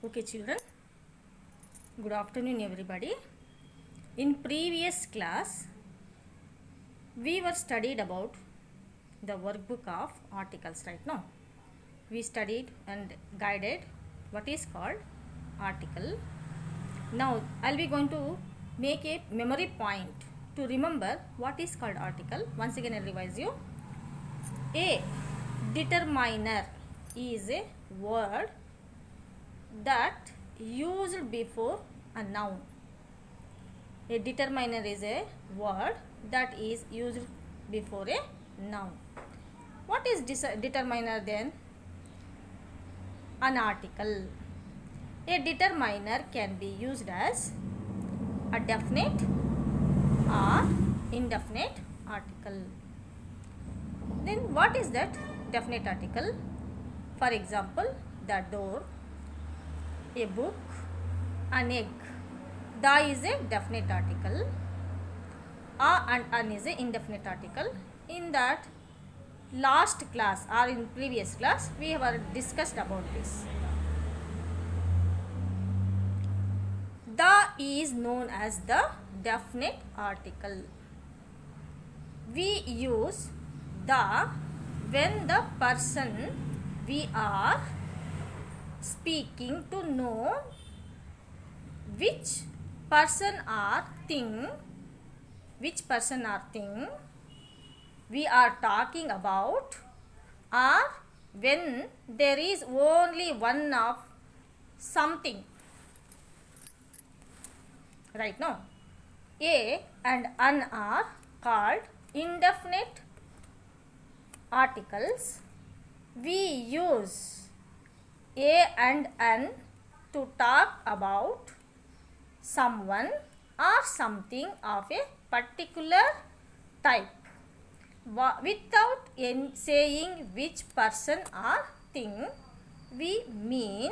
Okay, children, good afternoon everybody. In previous class we were studied about the workbook of articles. Right now we studied and guided what is called article. Now I'll be going to make a memory point to remember what is called article. Once again I'll revise you. A determiner is a word that used before a noun. A determiner is a word that is used before a noun. What is determiner then? An article. A determiner can be used as a definite or indefinite article. Then what is that definite article? For example, the door, a book, an egg. The is a definite article. A and an is a indefinite article. In that last class or in previous class we have discussed about this. The is known as the definite article. We use the when the person we are speaking to know which person or thing we are talking about, or when there is only one of something. Right now, a and an are called indefinite articles. We use a and an to talk about someone or something of a particular type without saying which person or thing we mean.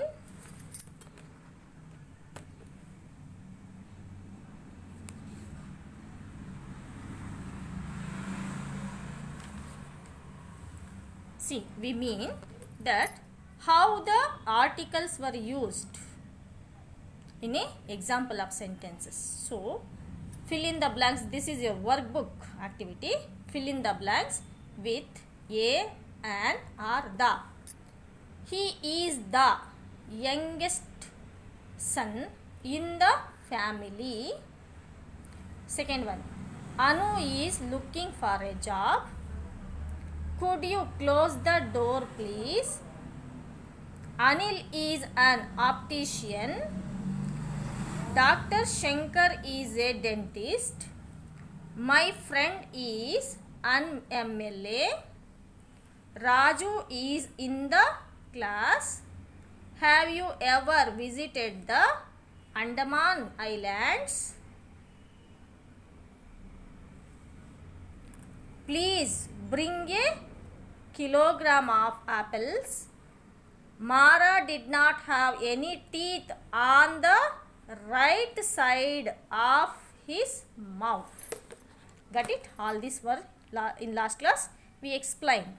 We mean that how the articles were used in a example of sentences. So fill in the blanks. This is your workbook activity. Fill in the blanks with a, and, or, the. He is the youngest son in the family. Second one, Anu is looking for a job. Could you close the door please? Anil is an optician. Dr. Shankar is a dentist. My friend is an MLA. Raju is in the class. Have you ever visited the Andaman Islands? Please bring a kilogram of apples. Mara did not have any teeth on the right side of his mouth. Got it? All these were in last class we explained.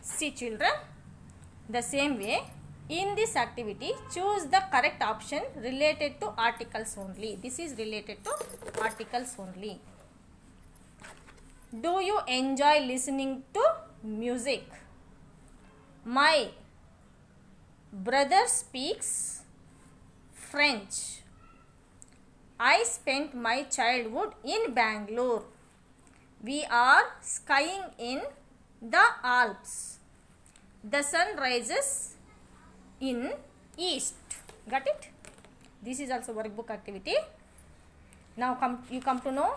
See children, the same way in this activity choose the correct option related to articles only. This is related to articles only. Do you enjoy listening to music? My brother speaks French. I spent my childhood in Bangalore. We are skiing in the Alps. The sun rises in east. Got it? This is also workbook activity. Now you come to know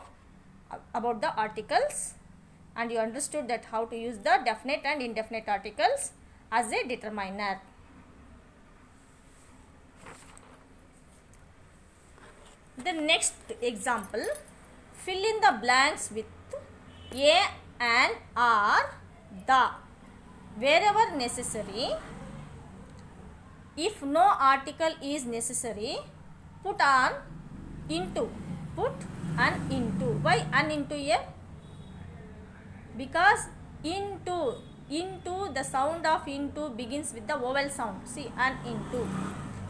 about the articles, and you understood that how to use the definite and indefinite articles as a determiner. The next example, fill in the blanks with a, and, or, the. Wherever necessary, if no article is necessary, Put on, into. Put an into. Why an into here? Because into the sound of into begins with the vowel sound. See, an into.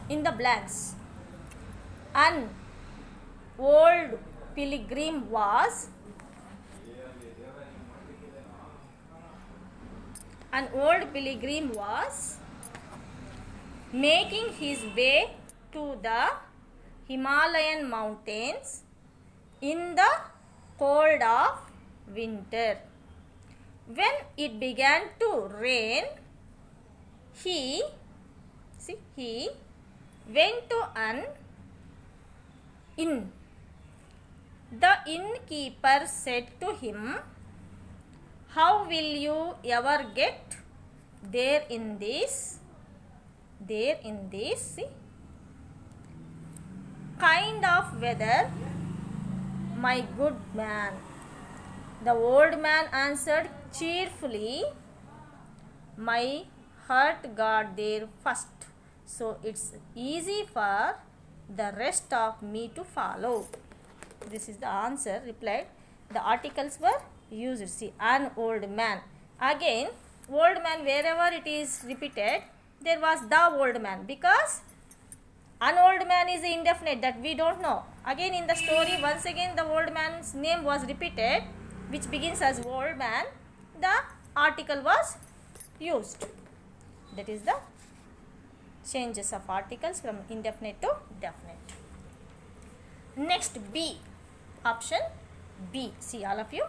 In the blanks. An old pilgrim was. An old pilgrim was making his way to the Himalayan mountains in the cold of winter. When it began to rain, he went to an inn. The innkeeper said to him, "How will you ever get there in this kind of weather, my good man?" The old man answered cheerfully, "My heart got there first, so it's easy for the rest of me to follow." This is the answer replied. The articles were used. See, an old man. Again, old man, wherever it is repeated, there was the old man, because an old man is indefinite, that we don't know. Again in the story, once again the old man's name was repeated, which begins as old man. The article was used. That is the changes of articles from indefinite to definite. Next, B. Option B. See, all of you.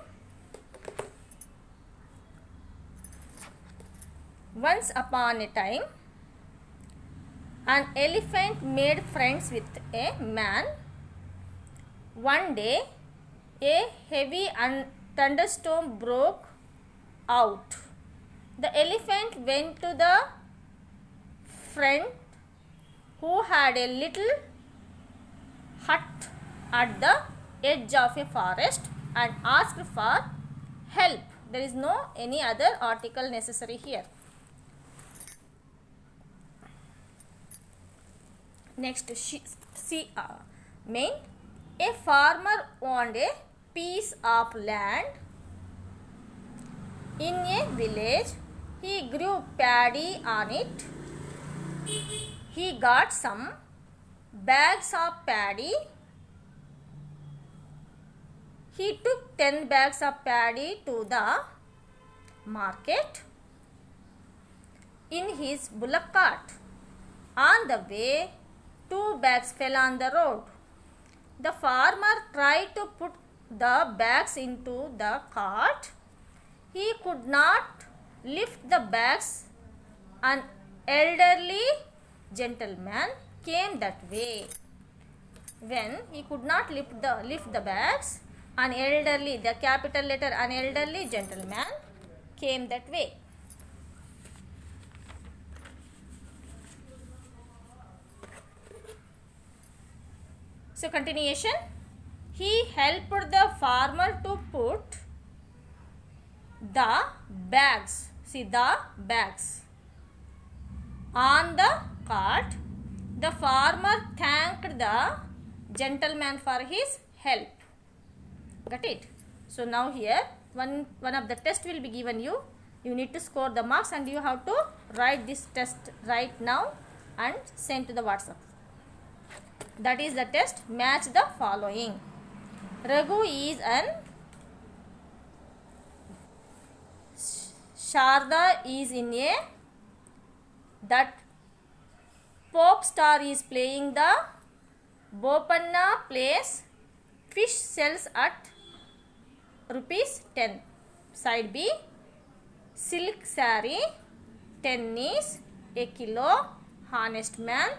Once upon a time, an elephant made friends with a man. One day, a heavy thunderstorm broke out. The elephant went to the friend who had a little hut at the edge of a forest and asked for help. There is no any other article necessary here. Next, see main. A farmer owned a piece of land in a village. He grew paddy on it. He got some bags of paddy. He took 10 bags of paddy to the market in his bullock cart. On the way, 2 bags fell on the road. The farmer tried to put the bags into the cart. He could not lift the bags. An elderly gentleman came that way. When he could not lift the bags, an elderly, the capital letter, an elderly gentleman came that way. So, continuation. He helped the farmer to put the bags, see the bags, on the cart. The farmer thanked the gentleman for his help. Got it? So, now here one of the test will be given you. You need to score the marks and you have to write this test right now and send to the WhatsApp. That is the test. Match the following. Raghu is an Sharda is in a that pop star is playing the Bopanna plays fish sells at ₹10. Side B, silk saree 10 is a kilo, honest man,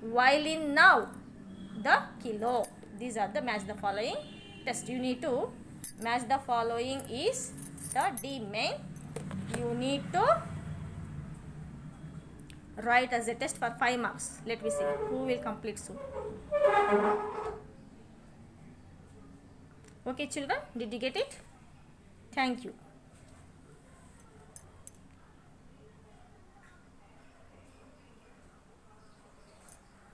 violin now the kilo. These are the match the following test. You need to match the following is the D main. You need to write as a test for 5 marks. Let me see who will complete soon. Okay children, did you get it? Thank you.